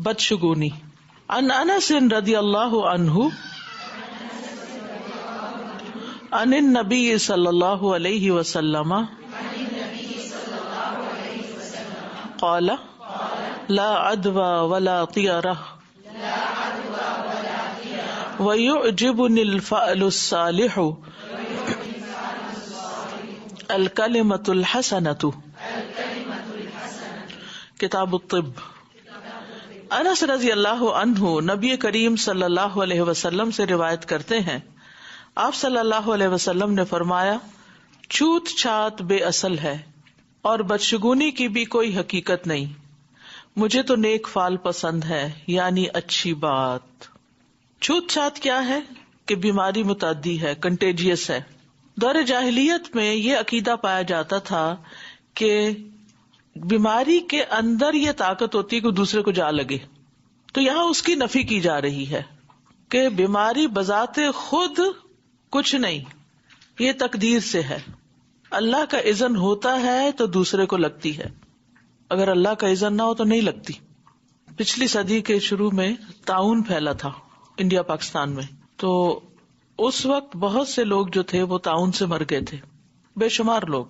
بدشگونی. عن انس رضی اللہ عنہ عن النبی صلی اللہ علیہ وسلم قال لا عدوى ولا طیرہ ويعجبني الفأل الصالح الکلمۃ الحسنۃ. کتاب الطب. انس رضی اللہ عنہ نبی کریم صلی اللہ علیہ وسلم سے روایت کرتے ہیں، آپ صلی اللہ علیہ وسلم نے فرمایا، چھوت چھات بے اصل ہے اور بدشگونی کی بھی کوئی حقیقت نہیں. مجھے تو نیک فال پسند ہے، یعنی اچھی بات. چھوت چھات کیا ہے کہ بیماری متعدی ہے، کنٹیجیس ہے. دور جاہلیت میں یہ عقیدہ پایا جاتا تھا کہ بیماری کے اندر یہ طاقت ہوتی ہے کہ دوسرے کو جا لگے. تو یہاں اس کی نفی کی جا رہی ہے کہ بیماری بذات خود کچھ نہیں، یہ تقدیر سے ہے. اللہ کا اذن ہوتا ہے تو دوسرے کو لگتی ہے، اگر اللہ کا اذن نہ ہو تو نہیں لگتی. پچھلی صدی کے شروع میں طاعون پھیلا تھا انڈیا پاکستان میں، تو اس وقت بہت سے لوگ جو تھے وہ طاعون سے مر گئے تھے، بے شمار لوگ.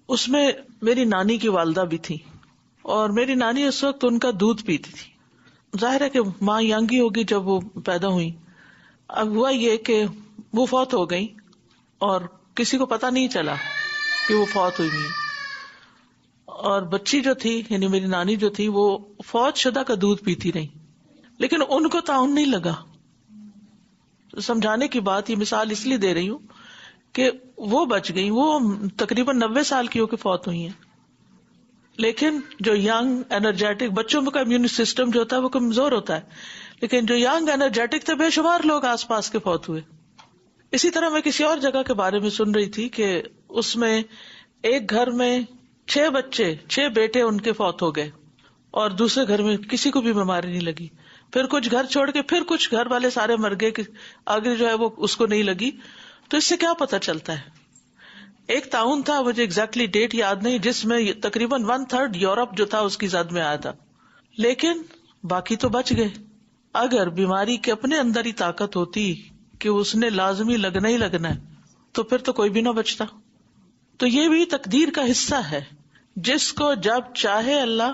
اس میں میری نانی کی والدہ بھی تھی، اور میری نانی اس وقت ان کا دودھ پیتی تھی. ظاہر ہے کہ ماں ینگ ہی ہوگی جب وہ پیدا ہوئی. اب ہوا یہ کہ وہ فوت ہو گئی اور کسی کو پتا نہیں چلا کہ وہ فوت ہوئی ہیں. اور بچی جو تھی یعنی میری نانی جو تھی وہ فوت شدہ کا دودھ پیتی رہی، لیکن ان کو طاعون نہیں لگا. سمجھانے کی بات، یہ مثال اس لیے دے رہی ہوں کہ وہ بچ گئی، وہ تقریباً 90 سال کی ہو کے فوت ہوئی ہیں. لیکن جو ینگ انرجیٹک، بچوں کا امیون سسٹم جو ہوتا ہے وہ کمزور ہوتا ہے، لیکن جو ینگ انرجیٹک تھے بے شمار لوگ آس پاس کے فوت ہوئے. اسی طرح میں کسی اور جگہ کے بارے میں سن رہی تھی کہ اس میں ایک گھر میں 6 بچے، 6 بیٹے ان کے فوت ہو گئے، اور دوسرے گھر میں کسی کو بھی بیماری نہیں لگی. پھر کچھ گھر چھوڑ کے پھر کچھ گھر والے سارے مر گئے کہ آگے جو ہے وہ اس کو نہیں لگی. تو اس سے کیا پتہ چلتا ہے؟ ایک طاعون تھا، مجھے ایگزیکٹلی ڈیٹ یاد نہیں، جس میں تقریباً 1/3 یورپ جو تھا اس کی زد میں آیا تھا، لیکن باقی تو بچ گئے. اگر بیماری کے اپنے اندر ہی طاقت ہوتی کہ اس نے لازمی لگنا ہی لگنا ہے تو پھر تو کوئی بھی نہ بچتا. تو یہ بھی تقدیر کا حصہ ہے، جس کو جب چاہے اللہ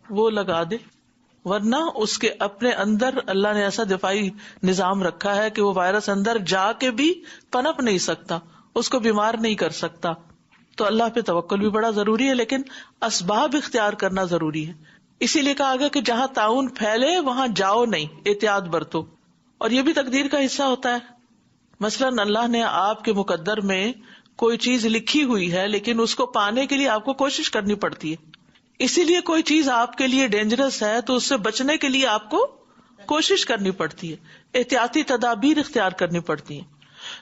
وہ لگا دے، ورنہ اس کے اپنے اندر اللہ نے ایسا دفاعی نظام رکھا ہے کہ وہ وائرس اندر جا کے بھی پنپ نہیں سکتا، اس کو بیمار نہیں کر سکتا. تو اللہ پہ توکل بھی بڑا ضروری ہے، لیکن اسباب اختیار کرنا ضروری ہے. اسی لیے کہا گیا کہ جہاں طاعون پھیلے وہاں جاؤ نہیں، احتیاط برتو. اور یہ بھی تقدیر کا حصہ ہوتا ہے. مثلاً اللہ نے آپ کے مقدر میں کوئی چیز لکھی ہوئی ہے، لیکن اس کو پانے کے لیے آپ کو کوشش کرنی پڑتی ہے. اسی لیے کوئی چیز آپ کے لیے ڈینجرس ہے تو اس سے بچنے کے لیے آپ کو کوشش کرنی پڑتی ہے، احتیاطی تدابیر اختیار کرنی پڑتی ہیں.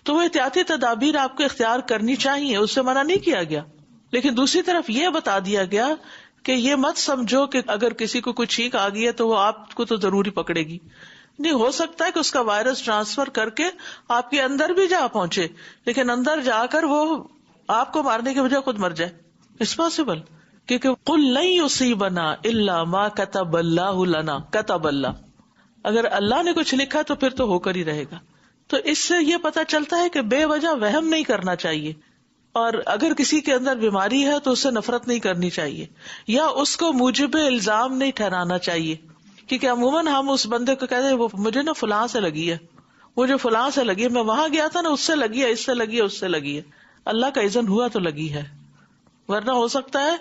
تو وہ احتیاطی تدابیر آپ کو اختیار کرنی چاہیے، اس سے منع نہیں کیا گیا. لیکن دوسری طرف یہ بتا دیا گیا کہ یہ مت سمجھو کہ اگر کسی کو کوئی چھینک آ گئی ہے تو وہ آپ کو تو ضروری پکڑے گی. نہیں، ہو سکتا ہے کہ اس کا وائرس ٹرانسفر کر کے آپ کے اندر بھی جا پہنچے، لیکن اندر جا کر وہ آپ کو مارنے کے بجائے خود مر جائے. اٹس پاسبل، کیونکہ قل لن یصیبنا الا ما کتب اللہ لنا، کتب اللہ، اگر اللہ نے کچھ لکھا تو پھر تو ہو کر ہی رہے گا. تو اس سے یہ پتا چلتا ہے کہ بے وجہ وہم نہیں کرنا چاہیے، اور اگر کسی کے اندر بیماری ہے تو اس سے نفرت نہیں کرنی چاہیے، یا اس کو موجب الزام نہیں ٹھہرانا چاہیے. کیونکہ عموماً ہم اس بندے کو کہتے ہیں وہ مجھے نا فلاں سے لگی ہے، وہ جو فلاں سے لگی ہے، میں وہاں گیا تھا نا، اس سے لگی ہے، اس سے لگی ہے، اس سے لگی ہے. اللہ کا اذن ہوا تو لگی ہے، ورنہ ہو سکتا ہے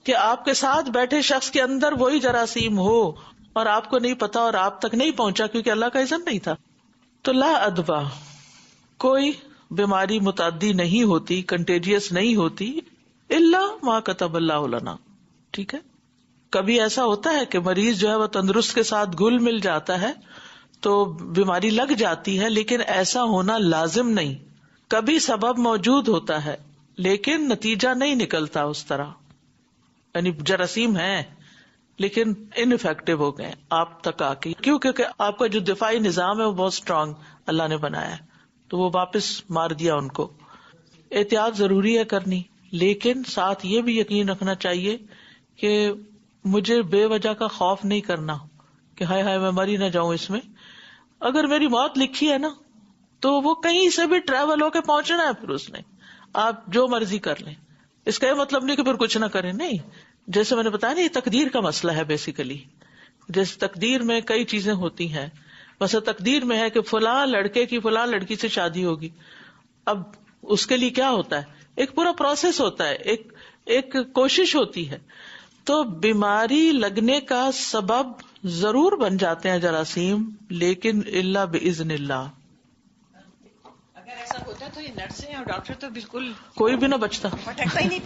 کہ آپ کے ساتھ بیٹھے شخص کے اندر وہی جراثیم ہو اور آپ کو نہیں پتا اور آپ تک نہیں پہنچا کیونکہ اللہ کا اذن نہیں تھا. تو لا ادوا، کوئی بیماری متعدی نہیں ہوتی، کنٹیجیس نہیں ہوتی، الا ما کتب اللہ لنا. ٹھیک ہے، کبھی ایسا ہوتا ہے کہ مریض جو ہے وہ تندرست کے ساتھ گل مل جاتا ہے تو بیماری لگ جاتی ہے، لیکن ایسا ہونا لازم نہیں. کبھی سبب موجود ہوتا ہے لیکن نتیجہ نہیں نکلتا اس طرح، یعنی جراثیم ہے لیکن انفیکٹو ہو گئے آپ تک آ کے، کیونکہ آپ کا جو دفاعی نظام ہے وہ بہت اسٹرانگ اللہ نے بنایا ہے، تو وہ واپس مار دیا ان کو. احتیاط ضروری ہے کرنی، لیکن ساتھ یہ بھی یقین رکھنا چاہیے کہ مجھے بے وجہ کا خوف نہیں کرنا کہ ہائے ہائے میں مری نہ جاؤں اس میں. اگر میری موت لکھی ہے نا تو وہ کہیں سے بھی ٹریول ہو کے پہنچنا ہے. پھر اس نے آپ جو مرضی کر لیں, اس کا یہ مطلب نہیں کہ پھر کچھ نہ کریں, نہیں. جیسے میں نے بتایا نا, یہ تقدیر کا مسئلہ ہے بیسیکلی. جیسے تقدیر میں کئی چیزیں ہوتی ہیں, بس تقدیر میں ہے کہ فلاں لڑکے کی فلاں لڑکی سے شادی ہوگی. اب اس کے لیے کیا ہوتا ہے, ایک پورا پروسیس ہوتا ہے, ایک کوشش ہوتی ہے. تو بیماری لگنے کا سبب ضرور بن جاتے ہیں جراثیم, لیکن الا باذن اللہ. اگر ایسا ہوتا تو یہ نرسیں اور ڈاکٹر تو بالکل کوئی بھی نہ بچتا, پھٹکتا ہی نہیں.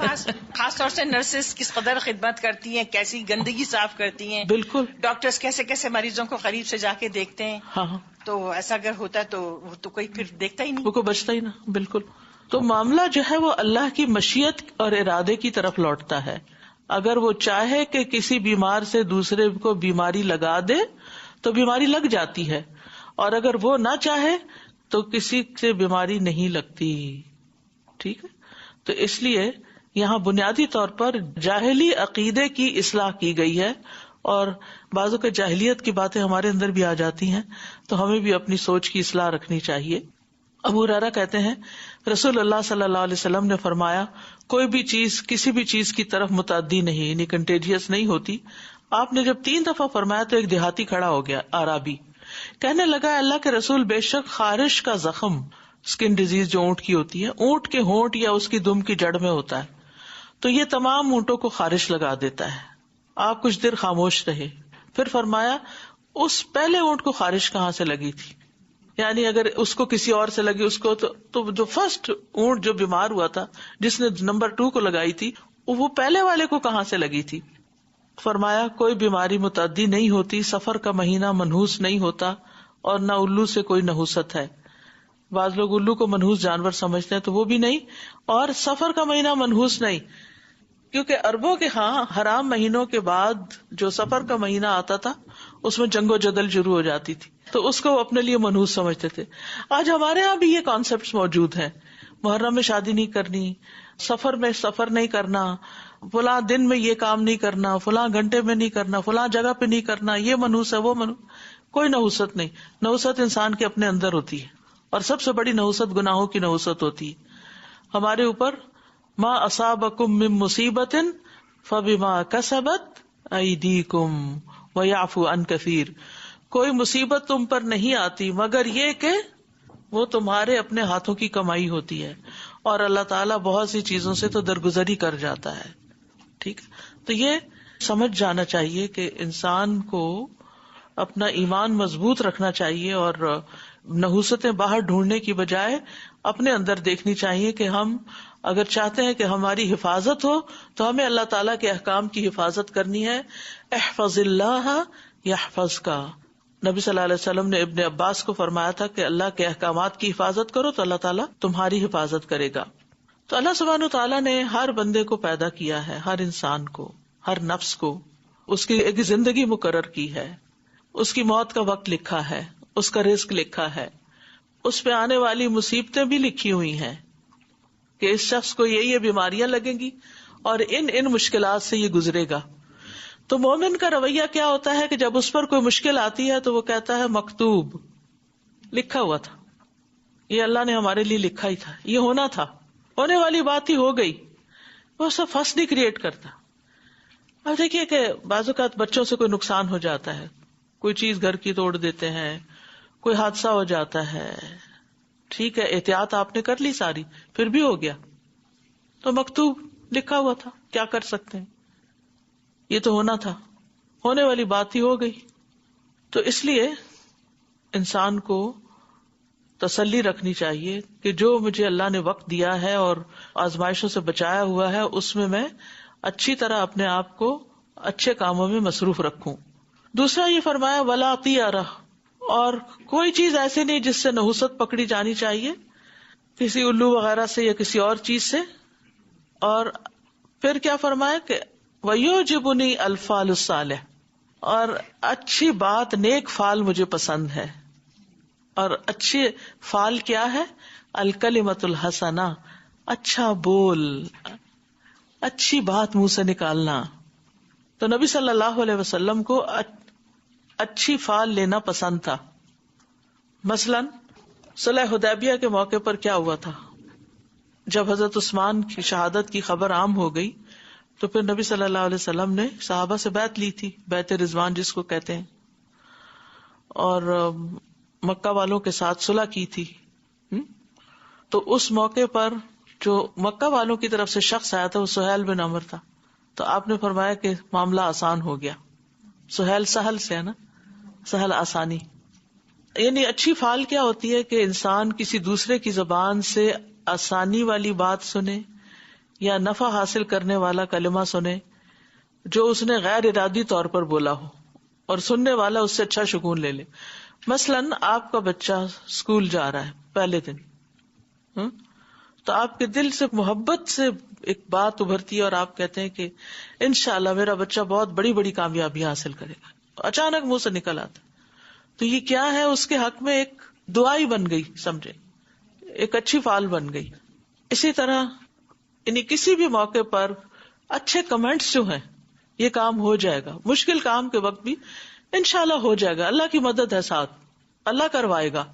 خاص طور سے نرسز کس قدر خدمت کرتی ہیں, کیسی گندگی صاف کرتی ہیں. بالکل. ڈاکٹرز کیسے کیسے مریضوں کو قریب سے جا کے دیکھتے ہیں. ہاں, تو ایسا اگر ہوتا تو وہ تو کوئی پھر دیکھتا ہی نہیں, وہ کوئی بچتا ہی نہ. بالکل. تو معاملہ جو ہے وہ اللہ کی مشیت اور ارادے کی طرف لوٹتا ہے. اگر وہ چاہے کہ کسی بیمار سے دوسرے کو بیماری لگا دے تو بیماری لگ جاتی ہے, اور اگر وہ نہ چاہے تو کسی سے بیماری نہیں لگتی. ٹھیک ہے. تو اس لیے یہاں بنیادی طور پر جاہلی عقیدے کی اصلاح کی گئی ہے, اور بعضوں کے جاہلیت کی باتیں ہمارے اندر بھی آ جاتی ہیں, تو ہمیں بھی اپنی سوچ کی اصلاح رکھنی چاہیے. ابو ہریرہ کہتے ہیں رسول اللہ صلی اللہ علیہ وسلم نے فرمایا, کوئی بھی چیز کسی بھی چیز کی طرف متعدی نہیں, یعنی کنٹیجیس نہیں ہوتی. آپ نے جب 3 دفعہ فرمایا تو ایک دیہاتی کھڑا ہو گیا, آرابی, کہنے لگا اللہ کے رسول, بے شک خارش کا زخم, اسکن ڈیزیز جو اونٹ کی ہوتی ہے, اونٹ کے ہونٹ یا اس کی دم کی جڑ میں ہوتا ہے, تو یہ تمام اونٹوں کو خارش لگا دیتا ہے. آپ کچھ دیر خاموش رہے, پھر فرمایا اس پہلے اونٹ کو خارش کہاں سے لگی تھی, یعنی اگر اس کو کسی اور سے لگی اس کو تو جو فرسٹ اونٹ جو بیمار ہوا تھا جس نے نمبر 2 کو لگائی تھی, وہ پہلے والے کو کہاں سے لگی تھی. فرمایا کوئی بیماری متعدی نہیں ہوتی, سفر کا مہینہ منحوس نہیں ہوتا, اور نہ الو سے کوئی نحوست ہے. بعض لوگ الو کو منحوس جانور سمجھتے ہیں, تو وہ بھی نہیں, اور سفر کا مہینہ منحوس نہیں, کیونکہ عربوں کے ہاں حرام مہینوں کے بعد جو سفر کا مہینہ آتا تھا اس میں جنگ و جدل شروع ہو جاتی تھی, تو اس کو وہ اپنے لیے منحوس سمجھتے تھے. آج ہمارے ہاں بھی یہ کانسیپٹس موجود ہیں, محرم میں شادی نہیں کرنی, سفر میں سفر نہیں کرنا, فلاں دن میں یہ کام نہیں کرنا, فلاں گھنٹے میں نہیں کرنا, فلاں جگہ پہ نہیں کرنا, یہ منحوس ہے وہ منحوس. کوئی نحوست نہیں. نحوست انسان کے اپنے اندر ہوتی ہے, اور سب سے بڑی نحوست گناہوں کی نحوست ہوتی ہے. ہمارے اوپر ما اصابکم من مصیبت فبما کسبت ایدیکم ویعفو عن کثیر, کوئی مصیبت تم پر نہیں آتی مگر یہ کہ وہ تمہارے اپنے ہاتھوں کی کمائی ہوتی ہے, اور اللہ تعالیٰ بہت سی چیزوں سے تو درگزری کر جاتا ہے. ٹھیک ہے. تو یہ سمجھ جانا چاہیے کہ انسان کو اپنا ایمان مضبوط رکھنا چاہیے, اور نحوستیں باہر ڈھونڈنے کی بجائے اپنے اندر دیکھنی چاہیے کہ ہم اگر چاہتے ہیں کہ ہماری حفاظت ہو تو ہمیں اللہ تعالیٰ کے احکام کی حفاظت کرنی ہے. احفظ اللہ یحفظک. نبی صلی اللہ علیہ وسلم نے ابن عباس کو فرمایا تھا کہ اللہ کے احکامات کی حفاظت کرو تو اللہ تعالیٰ تمہاری حفاظت کرے گا. تو اللہ سبحانہ وتعالیٰ نے ہر بندے کو پیدا کیا ہے, ہر انسان کو, ہر نفس کو, اس کی ایک زندگی مقرر کی ہے, اس کی موت کا وقت لکھا ہے, اس کا رزق لکھا ہے, اس پہ آنے والی مصیبتیں بھی لکھی ہوئی ہیں کہ اس شخص کو یہ بیماریاں لگیں گی اور ان مشکلات سے یہ گزرے گا. تو مومن کا رویہ کیا ہوتا ہے کہ جب اس پر کوئی مشکل آتی ہے تو وہ کہتا ہے مکتوب, لکھا ہوا تھا, یہ اللہ نے ہمارے لیے لکھا ہی تھا, یہ ہونا تھا, ہونے والی بات ہی ہو گئی. وہ سب فس نہیں کریٹ کرتا. اب دیکھیے کہ بعض اوقات بچوں سے کوئی نقصان ہو جاتا ہے, کوئی چیز گھر کی توڑ دیتے ہیں, کوئی حادثہ ہو جاتا ہے, ٹھیک ہے احتیاط آپ نے کر لی ساری, پھر بھی ہو گیا, تو مکتوب لکھا ہوا تھا, کیا کر سکتے ہیں, یہ تو ہونا تھا, ہونے والی بات ہی ہو گئی. تو اس لیے انسان کو تسلی رکھنی چاہیے کہ جو مجھے اللہ نے وقت دیا ہے اور آزمائشوں سے بچایا ہوا ہے اس میں اچھی طرح اپنے آپ کو اچھے کاموں میں مصروف رکھوں. دوسرا یہ فرمایا ولا طیرہ, اور کوئی چیز ایسی نہیں جس سے نحوست پکڑی جانی چاہیے, کسی الو وغیرہ سے یا کسی اور چیز سے. اور پھر کیا فرمایا کہ وَيُعْجِبُنِي الْفَالُ الصَّالِحُ, اور اچھی بات نیک فال مجھے پسند ہے. اور اچھی فال کیا ہے؟ الکلمۃ الحسنہ, اچھا بول, اچھی بات منہ سے نکالنا. تو نبی صلی اللہ علیہ وسلم کو اچھی فال لینا پسند تھا. مثلاً صلح حدیبیہ کے موقع پر کیا ہوا تھا؟ جب حضرت عثمان کی شہادت کی خبر عام ہو گئی تو پھر نبی صلی اللہ علیہ وسلم نے صحابہ سے بیعت لی تھی، بیعت رضوان جس کو کہتے ہیں، اور مکہ والوں کے ساتھ صلح کی تھی. تو اس موقع پر جو مکہ والوں کی طرف سے شخص آیا تھا وہ سہیل بن عمر تھا. تو آپ نے فرمایا کہ معاملہ آسان ہو گیا. سہیل سہل سے ہے نا، سہل آسانی. یعنی اچھی فال کیا ہوتی ہے کہ انسان کسی دوسرے کی زبان سے آسانی والی بات سنے یا نفع حاصل کرنے والا کلمہ سنے جو اس نے غیر ارادی طور پر بولا ہو، اور سننے والا اس سے اچھا شگون لے لے. مثلاً آپ کا بچہ اسکول جا رہا ہے پہلے دن، تو آپ کے دل سے محبت سے ایک بات ابھرتی ہے اور آپ کہتے ہیں کہ انشاءاللہ میرا بچہ بہت بڑی بڑی کامیابی حاصل کرے گا. اچانک منہ سے نکل آتا، تو یہ کیا ہے؟ اس کے حق میں ایک دعائی بن گئی، سمجھے، ایک اچھی فال بن گئی. اسی طرح یعنی کسی بھی موقع پر اچھے کمنٹس جو ہیں، یہ کام ہو جائے گا. مشکل کام کے وقت بھی انشاءاللہ ہو جائے گا، اللہ کی مدد ہے ساتھ، اللہ کروائے گا.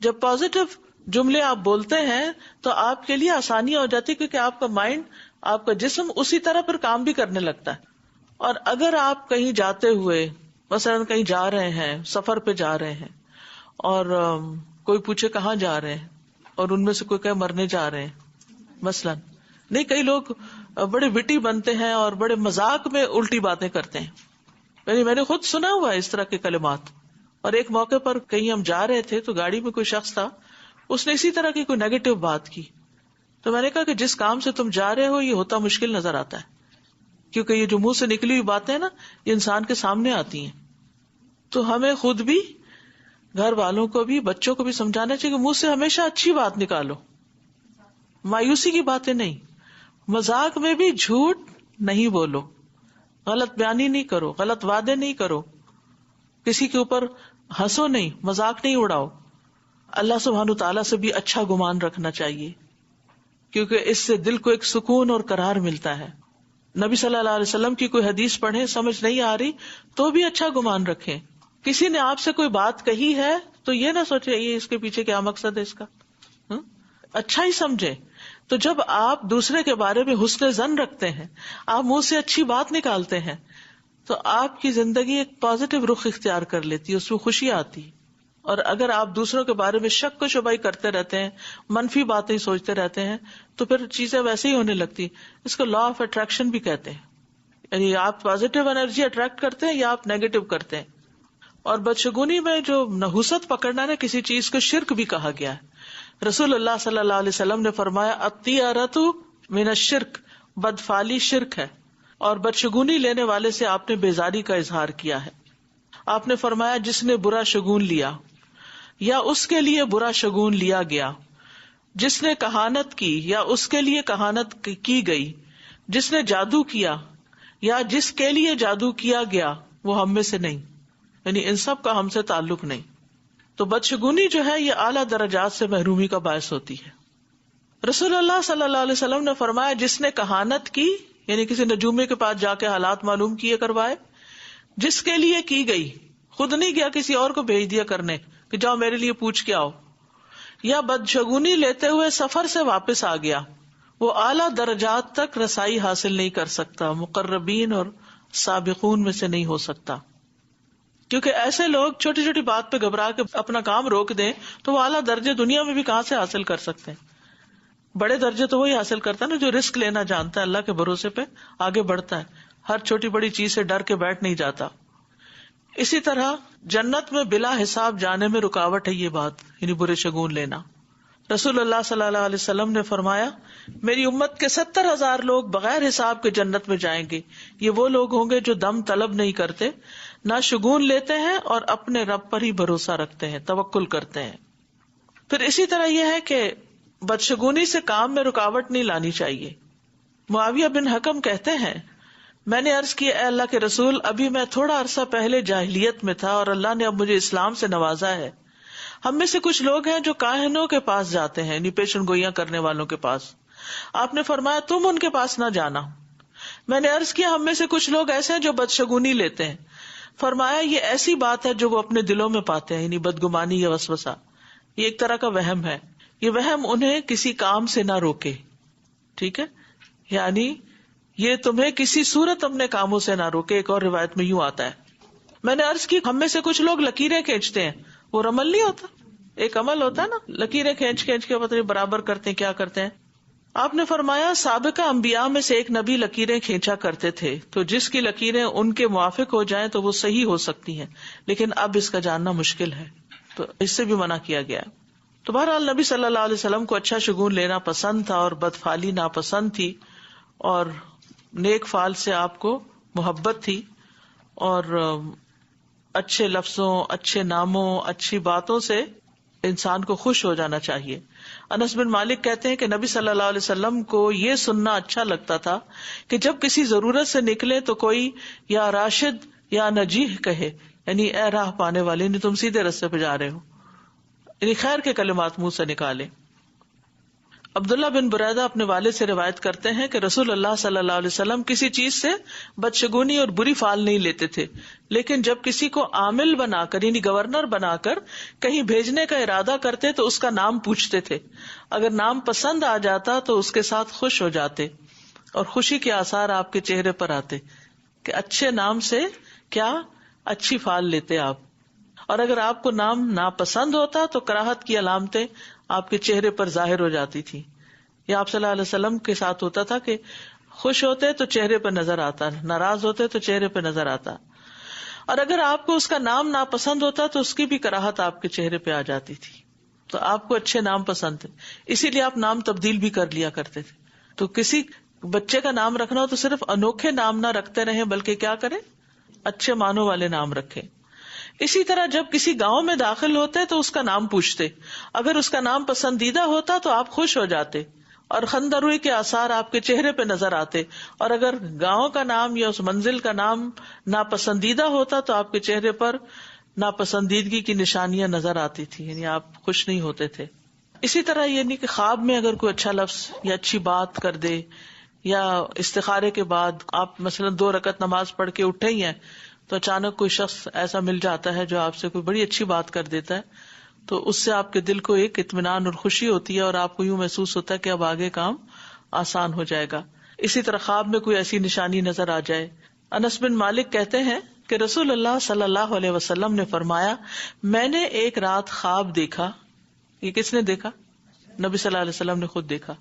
جب پازیٹو جملے آپ بولتے ہیں تو آپ کے لیے آسانی ہو جاتی ہے، کیونکہ آپ کا مائنڈ، آپ کا جسم اسی طرح پر کام بھی کرنے لگتا ہے. اور اگر آپ کہیں جاتے ہوئے، مثلاً کہیں جا رہے ہیں، سفر پہ جا رہے ہیں، اور کوئی پوچھے کہاں جا رہے ہیں، اور ان میں سے کوئی کہے مرنے جا رہے ہیں مثلاً. نہیں، کئی لوگ بڑے وٹی بنتے ہیں اور بڑے مذاق میں الٹی باتیں کرتے ہیں. میں نے خود سنا ہوا ہے اس طرح کے کلمات. اور ایک موقع پر کہیں ہم جا رہے تھے تو گاڑی میں کوئی شخص تھا، اس نے اسی طرح کی کوئی نیگیٹو بات کی. تو میں نے کہا کہ جس کام سے تم جا رہے ہو یہ ہوتا مشکل نظر آتا ہے، کیونکہ یہ جو منہ سے نکلی ہوئی باتیں نا، یہ انسان کے سامنے آتی ہیں. تو ہمیں خود بھی، گھر والوں کو بھی، بچوں کو بھی سمجھانا چاہیے کہ منہ سے ہمیشہ اچھی بات نکالو، مایوسی کی باتیں نہیں. مذاق میں بھی جھوٹ نہیں بولو، غلط بیانی نہیں کرو، غلط وعدے نہیں کرو، کسی کے اوپر ہنسو نہیں، مذاق نہیں اڑاؤ. اللہ سبحانہ تعالیٰ سے بھی اچھا گمان رکھنا چاہیے، کیونکہ اس سے دل کو ایک سکون اور قرار ملتا ہے. نبی صلی اللہ علیہ وسلم کی کوئی حدیث پڑھیں، سمجھ نہیں آ رہی تو بھی اچھا گمان رکھیں. کسی نے آپ سے کوئی بات کہی ہے تو یہ نہ سوچے یہ اس کے پیچھے کیا مقصد ہے اس کا، اچھا ہی سمجھے. تو جب آپ دوسرے کے بارے میں حسن ظن رکھتے ہیں، آپ منہ سے اچھی بات نکالتے ہیں، تو آپ کی زندگی ایک پازیٹو رخ اختیار کر لیتی ہے، اس میں خوشی آتی. اور اگر آپ دوسروں کے بارے میں شک و شبہ کرتے رہتے ہیں، منفی باتیں سوچتے رہتے ہیں، تو پھر چیزیں ویسے ہی ہونے لگتی. اس کو لا آف اٹریکشن بھی کہتے ہیں، یعنی آپ پازیٹو انرجی اٹریکٹ کرتے ہیں یا آپ نیگیٹو کرتے ہیں. اور بدشگونی میں جو نحوست پکڑنا ہے، کسی چیز کو شرک بھی کہا گیا ہے. رسول اللہ صلی اللہ علیہ وسلم نے فرمایا الطیرۃ من الشرک، بدفالی شرک ہے. اور بدشگونی لینے والے سے آپ نے بیزاری کا اظہار کیا ہے. آپ نے فرمایا جس نے برا شگون لیا یا اس کے لیے برا شگون لیا گیا، جس نے کہانت کی یا اس کے لیے کہانت کی گئی، جس نے جادو کیا یا جس کے لیے جادو کیا گیا، وہ ہم میں سے نہیں. یعنی ان سب کا ہم سے تعلق نہیں. تو بدشگونی جو ہے یہ اعلیٰ درجات سے محرومی کا باعث ہوتی ہے. رسول اللہ صلی اللہ علیہ وسلم نے فرمایا جس نے کہانت کی، یعنی کسی نجومی کے پاس جا کے حالات معلوم کیے کروائے، جس کے لیے کی گئی، خود نہیں گیا، کسی اور کو بھیج دیا کرنے کہ جاؤ میرے لیے پوچھ کے آؤ، یا بدشگونی لیتے ہوئے سفر سے واپس آ گیا، وہ اعلیٰ درجات تک رسائی حاصل نہیں کر سکتا، مقربین اور سابقون میں سے نہیں ہو سکتا. کیونکہ ایسے لوگ چھوٹی چھوٹی بات پہ گھبرا کے اپنا کام روک دیں تو وہ اعلیٰ درجے دنیا میں بھی کہاں سے حاصل کر سکتے ہیں. بڑے درجے تو وہی حاصل کرتا ہے نا جو رسک لینا جانتا ہے، اللہ کے بھروسے پہ آگے بڑھتا ہے، ہر چھوٹی بڑی چیز سے ڈر کے بیٹھ نہیں جاتا. اسی طرح جنت میں بلا حساب جانے میں رکاوٹ ہے یہ بات، یعنی برے شگون لینا. رسول اللہ صلی اللہ علیہ وسلم نے فرمایا میری امت کے 70,000 لوگ بغیر حساب کے جنت میں جائیں گے. یہ وہ لوگ ہوں گے جو دم طلب نہیں کرتے، نہ شگون لیتے ہیں، اور اپنے رب پر ہی بھروسہ رکھتے ہیں، توکل کرتے ہیں. پھر اسی طرح یہ ہے کہ بدشگونی سے کام میں رکاوٹ نہیں لانی چاہیے. معاویہ بن حکم کہتے ہیں میں نے عرض کی اے اللہ کے رسول، ابھی میں تھوڑا عرصہ پہلے جاہلیت میں تھا اور اللہ نے اب مجھے اسلام سے نوازا ہے. ہم میں سے کچھ لوگ ہیں جو کاہنوں کے پاس جاتے ہیں، یعنی پیشن گوئیاں کرنے والوں کے پاس. آپ نے فرمایا تم ان کے پاس نہ جانا. میں نے عرض کیا ہم میں سے کچھ لوگ ایسے ہیں جو بدشگونی لیتے ہیں. فرمایا یہ ایسی بات ہے جو وہ اپنے دلوں میں پاتے ہیں، یعنی بدگمانی یا وسوسہ، یہ ایک طرح کا وہم ہے. یہ وہم انہیں کسی کام سے نہ روکے. ٹھیک ہے، یعنی یہ تمہیں کسی صورت اپنے کاموں سے نہ روکے. ایک اور روایت میں یوں آتا ہے، میں نے عرض کی ہم میں سے کچھ لوگ لکیریں کھینچتے ہیں. وہ عمل نہیں ہوتا، ایک عمل ہوتا ہے نا، لکیریں کھینچ کے پتہ نہیں برابر کرتے ہیں کیا کرتے ہیں. آپ نے فرمایا سابقہ انبیاء میں سے ایک نبی لکیریں کھینچا کرتے تھے، تو جس کی لکیریں ان کے موافق ہو جائیں تو وہ صحیح ہو سکتی ہیں، لیکن اب اس کا جاننا مشکل ہے، تو اس سے بھی منع کیا گیا. تو بہرحال نبی صلی اللہ علیہ وسلم کو اچھا شگون لینا پسند تھا اور بدفعلی ناپسند تھی، اور نیک فعل سے آپ کو محبت تھی، اور اچھے لفظوں، اچھے ناموں، اچھی باتوں سے انسان کو خوش ہو جانا چاہیے. انس بن مالک کہتے ہیں کہ نبی صلی اللہ علیہ وسلم کو یہ سننا اچھا لگتا تھا کہ جب کسی ضرورت سے نکلے تو کوئی یا راشد یا نجیح کہے، یعنی اے راہ پانے والے، یعنی تم سیدھے رستے پہ جا رہے ہو، یعنی خیر کے کلمات منہ سے نکالے. عبداللہ بن بریدہ اپنے والد سے روایت کرتے ہیں کہ رسول اللہ صلی اللہ علیہ وسلم کسی چیز سے بدشگونی اور بری فعل نہیں لیتے تھے، لیکن جب کسی کو عامل بنا کر یعنی گورنر بنا کر کہیں بھیجنے کا ارادہ کرتے تو اس کا نام پوچھتے تھے. اگر نام پسند آ جاتا تو اس کے ساتھ خوش ہو جاتے، اور خوشی کے آثار آپ کے چہرے پر آتے کہ اچھے نام سے کیا اچھی فعل لیتے آپ. اور اگر آپ کو نام ناپسند ہوتا تو کراہت کی علامتیں آپ کے چہرے پر ظاہر ہو جاتی تھی. یا آپ صلی اللہ علیہ وسلم کے ساتھ ہوتا تھا کہ خوش ہوتے تو چہرے پہ نظر آتا، ناراض ہوتے تو چہرے پہ نظر آتا. اور اگر آپ کو اس کا نام ناپسند ہوتا تو اس کی بھی کراہت آپ کے چہرے پہ آ جاتی تھی. تو آپ کو اچھے نام پسند تھے، اسی لیے آپ نام تبدیل بھی کر لیا کرتے تھے. تو کسی بچے کا نام رکھنا ہو تو صرف انوکھے نام نہ رکھتے رہیں، بلکہ کیا کریں، اچھے معنوں والے نام رکھیں. اسی طرح جب کسی گاؤں میں داخل ہوتے تو اس کا نام پوچھتے، اگر اس کا نام پسندیدہ ہوتا تو آپ خوش ہو جاتے اور خندروئی کے آثار آپ کے چہرے پہ نظر آتے، اور اگر گاؤں کا نام یا اس منزل کا نام ناپسندیدہ ہوتا تو آپ کے چہرے پر ناپسندیدگی کی نشانیاں نظر آتی تھی، یعنی آپ خوش نہیں ہوتے تھے. اسی طرح یعنی کہ خواب میں اگر کوئی اچھا لفظ یا اچھی بات کر دے، یا استخارے کے بعد آپ مثلا 2 رکعت نماز پڑھ کے اٹھے ہی ہیں تو اچانک کوئی شخص ایسا مل جاتا ہے جو آپ سے کوئی بڑی اچھی بات کر دیتا ہے، تو اس سے آپ کے دل کو ایک اطمینان اور خوشی ہوتی ہے، اور آپ کو یوں محسوس ہوتا ہے کہ اب آگے کام آسان ہو جائے گا. اسی طرح خواب میں کوئی ایسی نشانی نظر آ جائے. انس بن مالک کہتے ہیں کہ رسول اللہ صلی اللہ علیہ وسلم نے فرمایا، میں نے ایک رات خواب دیکھا. یہ کس نے دیکھا؟ نبی صلی اللہ علیہ وسلم نے خود دیکھا.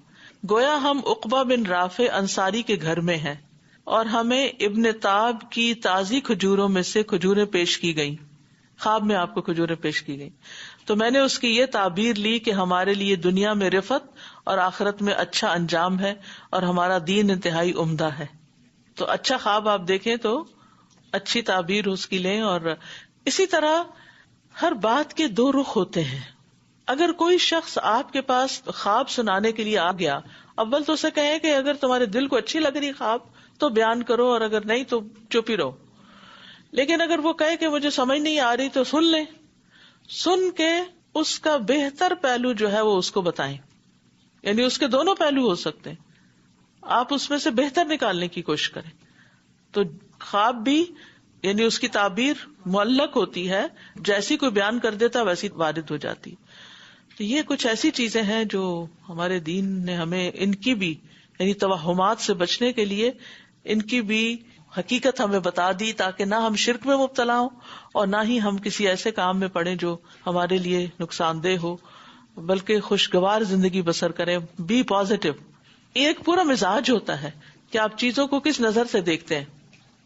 گویا ہم عقبہ بن رافع انصاری کے گھر میں ہیں اور ہمیں ابن تاب کی تازی کھجوروں میں سے کھجوریں پیش کی گئیں. خواب میں آپ کو کھجوریں پیش کی گئیں تو میں نے اس کی یہ تعبیر لی کہ ہمارے لیے دنیا میں رفت اور آخرت میں اچھا انجام ہے، اور ہمارا دین انتہائی عمدہ ہے. تو اچھا خواب آپ دیکھیں تو اچھی تعبیر اس کی لیں. اور اسی طرح ہر بات کے 2 رخ ہوتے ہیں. اگر کوئی شخص آپ کے پاس خواب سنانے کے لیے آ گیا، اول تو اسے کہیں کہ اگر تمہارے دل کو اچھی لگ رہی خواب تو بیان کرو، اور اگر نہیں تو چپ ہی رہو. لیکن اگر وہ کہے کہ مجھے سمجھ نہیں آ رہی تو سن لیں، سن کے اس کا بہتر پہلو جو ہے وہ اس کو بتائیں. یعنی اس کے دونوں پہلو ہو سکتے ہیں، آپ اس میں سے بہتر نکالنے کی کوشش کریں. تو خواب بھی یعنی اس کی تعبیر معلق ہوتی ہے، جیسی کوئی بیان کر دیتا ویسی وارد ہو جاتی. تو یہ کچھ ایسی چیزیں ہیں جو ہمارے دین نے ہمیں ان کی بھی یعنی توہمات سے بچنے کے لیے ان کی بھی حقیقت ہمیں بتا دی، تاکہ نہ ہم شرک میں مبتلا ہوں اور نہ ہی ہم کسی ایسے کام میں پڑیں جو ہمارے لیے نقصان دہ ہو، بلکہ خوشگوار زندگی بسر کریں. Be positive. یہ ایک پورا مزاج ہوتا ہے کہ آپ چیزوں کو کس نظر سے دیکھتے ہیں.